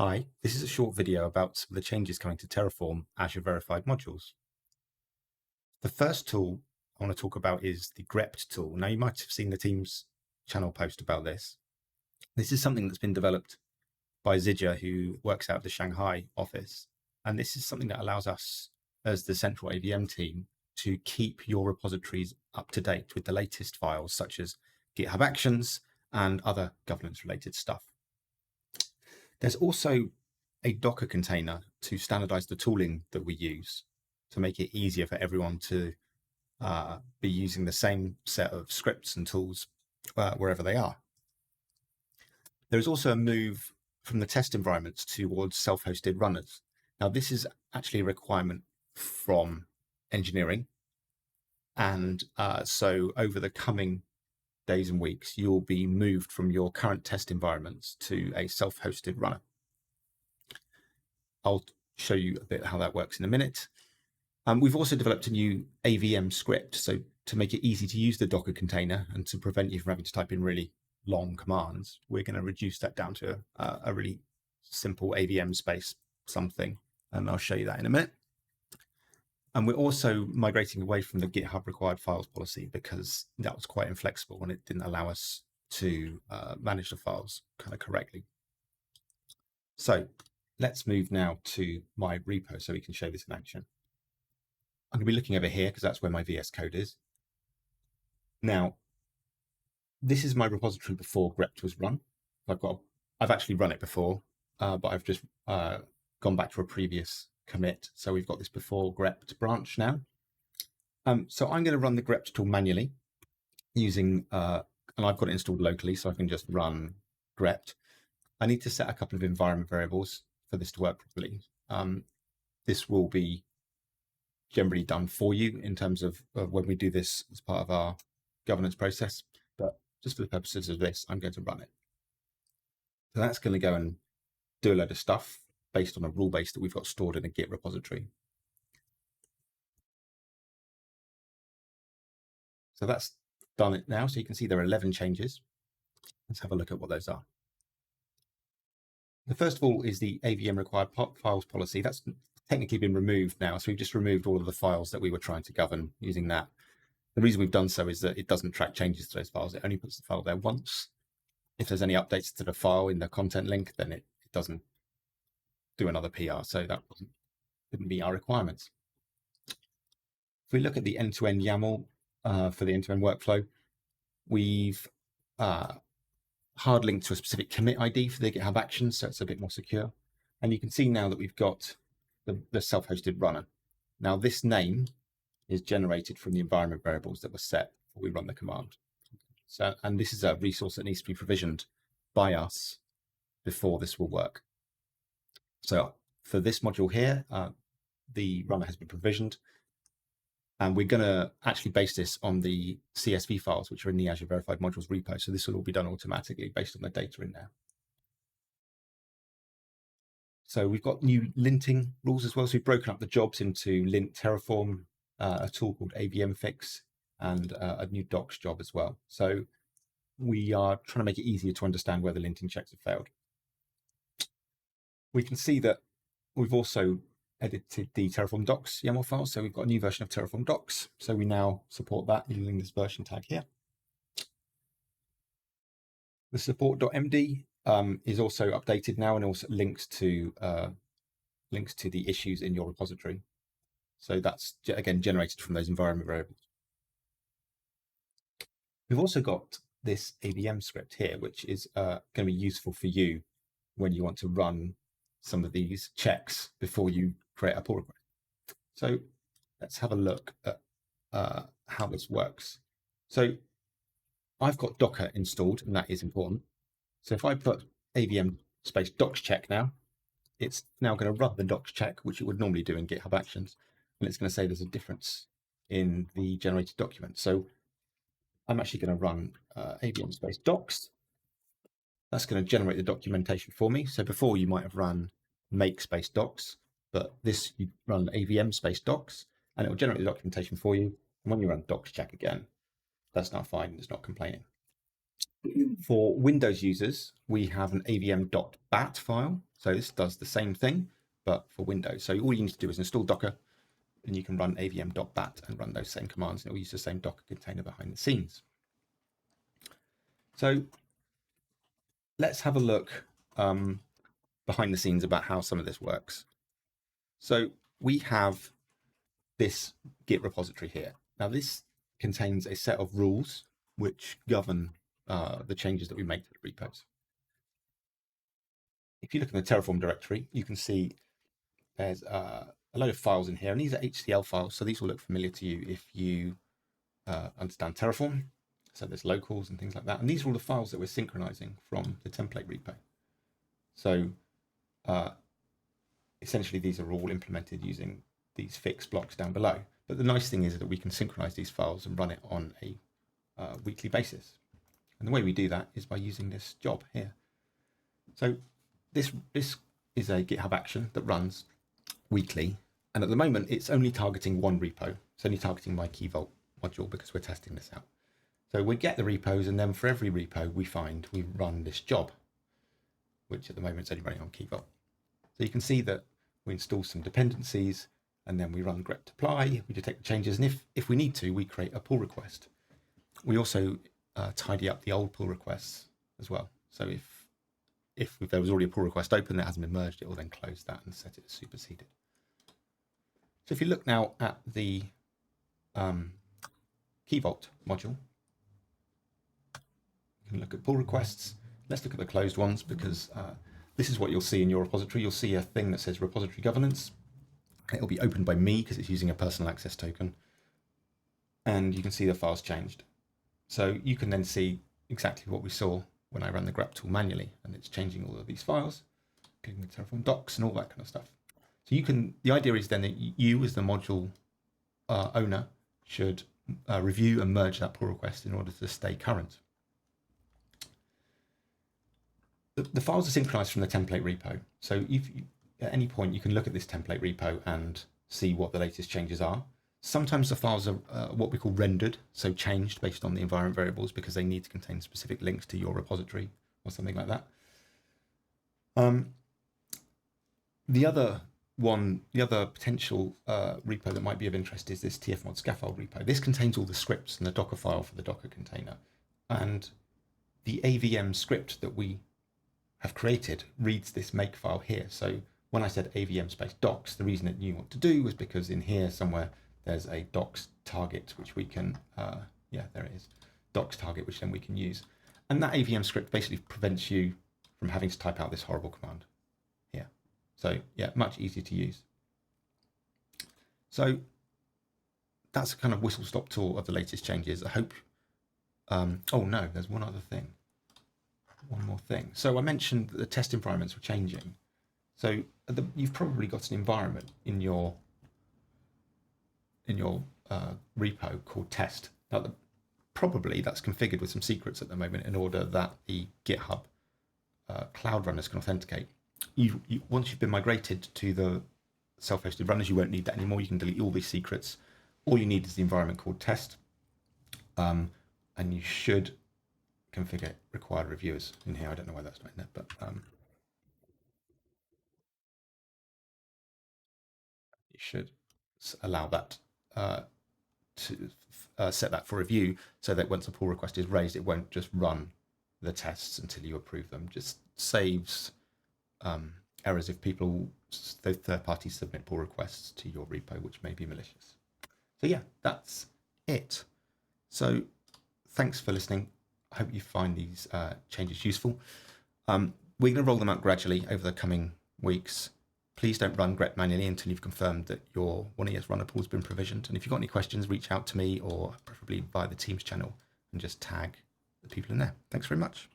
Hi, this is a short video about some of the changes coming to Terraform Azure Verified Modules. The first tool I want to talk about is the grep tool. Now, you might have seen the team's channel post about this. This is something that's been developed by Zidja, who works out of the Shanghai office. And this is something that allows us, as the central AVM team, to keep your repositories up to date with the latest files, such as GitHub Actions and other governance-related stuff. There's also a Docker container to standardize the tooling that we use to make it easier for everyone to be using the same set of scripts and tools wherever they are. There's also a move from the test environments towards self-hosted runners. Now, this is actually a requirement from engineering. And so over the coming days and weeks, you'll be moved from your current test environments to a self-hosted runner. I'll show you a bit how that works in a minute. We've also developed a new AVM script, so to make it easy to use the Docker container and to prevent you from having to type in really long commands, we're going to reduce that down to a really simple AVM space something, and I'll show you that in a minute. And we're also migrating away from the GitHub required files policy because that was quite inflexible and it didn't allow us to manage the files kind of correctly. So let's move now to my repo so we can show this in action. I'm going to be looking over here because that's where my VS Code is. Now, this is my repository before grep was run. I've actually run it before, but I've just gone back to a previous commit. So we've got this before grep branch now. So I'm going to run the grep tool manually using, and I've got it installed locally, so I can just run grep. I need to set a couple of environment variables for this to work properly. This will be generally done for you in terms of when we do this as part of our governance process, but just for the purposes of this, I'm going to run it. So that's going to go and do a load of stuff based on a rule base that we've got stored in a Git repository. So that's done it now. So you can see there are 11 changes. Let's have a look at what those are. The first of all is the AVM required files policy. That's technically been removed now. So we've just removed all of the files that we were trying to govern using that. The reason we've done so is that it doesn't track changes to those files. It only puts the file there once. If there's any updates to the file in the content link, then it doesn't do another PR. So that didn't meet our requirements. If we look at the end-to-end YAML for the end-to-end workflow, we've hard linked to a specific commit ID for the GitHub Actions, so it's a bit more secure. And you can see now that we've got the self-hosted runner. Now this name is generated from the environment variables that were set before we run the command. So, and this is a resource that needs to be provisioned by us before this will work. So for this module here, the runner has been provisioned, and we're going to actually base this on the CSV files, which are in the Azure Verified Modules repo. So this will all be done automatically based on the data in there. So we've got new linting rules as well. So we've broken up the jobs into lint Terraform, a tool called AVM fix, and a new docs job as well. So we are trying to make it easier to understand where the linting checks have failed. We can see that we've also edited the Terraform docs YAML file. So we've got a new version of Terraform docs. So we now support that using this version tag here. The support.md is also updated now and also links to the issues in your repository. So that's, again, generated from those environment variables. We've also got this AVM script here, which is going to be useful for you when you want to run some of these checks before you create a pull request. So let's have a look at how this works. So I've got Docker installed, and that is important. So if I put AVM space docs check now, it's now going to run the docs check, which it would normally do in GitHub Actions. And it's going to say there's a difference in the generated document. So I'm actually going to run AVM space docs. That's going to generate the documentation for me. So before you might have run make space docs, but this you run AVM space docs, and it will generate the documentation for you. And when you run docs check again, that's now fine. It's not complaining. For Windows users, we have an avm.bat file, So this does the same thing, but for Windows. So all you need to do is install Docker, and you can run avm.bat and run those same commands, and it will use the same Docker container behind the scenes. So let's have a look behind the scenes about how some of this works. So we have this Git repository here. Now this contains a set of rules which govern the changes that we make to the repos. If you look in the Terraform directory, you can see there's a load of files in here, and these are HCL files, so these will look familiar to you if you understand Terraform. So there's locals and things like that, and these are all the files that we're synchronizing from the template repo. So essentially these are all implemented using these fixed blocks down below. But the nice thing is that we can synchronize these files and run it on a weekly basis. And the way we do that is by using this job here. So this is a GitHub action that runs weekly. And at the moment, it's only targeting one repo. It's only targeting my Key Vault module because we're testing this out. So we get the repos, and then for every repo we find, we run this job, which at the moment is only running on Key Vault. So you can see that we install some dependencies, and then we run grep apply, we detect the changes, and if we need to, we create a pull request. We also tidy up the old pull requests as well. So if there was already a pull request open that hasn't been merged, it will then close that and set it as superseded. So if you look now at the Key Vault module, you can look at pull requests. Let's look at the closed ones, because this is what you'll see in your repository. You'll see a thing that says repository governance. It'll be opened by me because it's using a personal access token. And you can see the files changed. So you can then see exactly what we saw when I ran the grep tool manually, and it's changing all of these files, including the Terraform docs and all that kind of stuff. So you can, the idea is then that you as the module owner should review and merge that pull request in order to stay current. The files are synchronized from the template repo. So at any point you can look at this template repo and see what the latest changes are. Sometimes the files are what we call rendered, so changed based on the environment variables because they need to contain specific links to your repository or something like that. The other potential repo that might be of interest is this tfmod scaffold repo. This contains all the scripts and the Docker file for the Docker container. And the AVM script that we have created reads this make file here. So when I said AVM space docs, the reason it knew what to do was because in here somewhere there's a docs target, which we can, yeah, there it is, docs target, which then we can use. And that AVM script basically prevents you from having to type out this horrible command here. So yeah, much easier to use. So that's a kind of whistle-stop tour of the latest changes. I hope, oh no, there's one other thing. One more thing. So I mentioned that the test environments were changing. So you've probably got an environment in your repo called test. Now, probably that's configured with some secrets at the moment in order that the GitHub cloud runners can authenticate. Once you've been migrated to the self-hosted runners, you won't need that anymore. You can delete all these secrets. All you need is the environment called test, and you should configure required reviewers in here. I don't know why that's not in there, but you should allow that to set that for review, so that once a pull request is raised, it won't just run the tests until you approve them. Just saves errors if the third parties submit pull requests to your repo, which may be malicious. So yeah, that's it. So thanks for listening. I hope you find these changes useful. We're going to roll them out gradually over the coming weeks. Please don't run grep manually until you've confirmed that your 1ES runner pool has been provisioned. And if you've got any questions, reach out to me, or preferably via the Teams channel, and just tag the people in there. Thanks very much.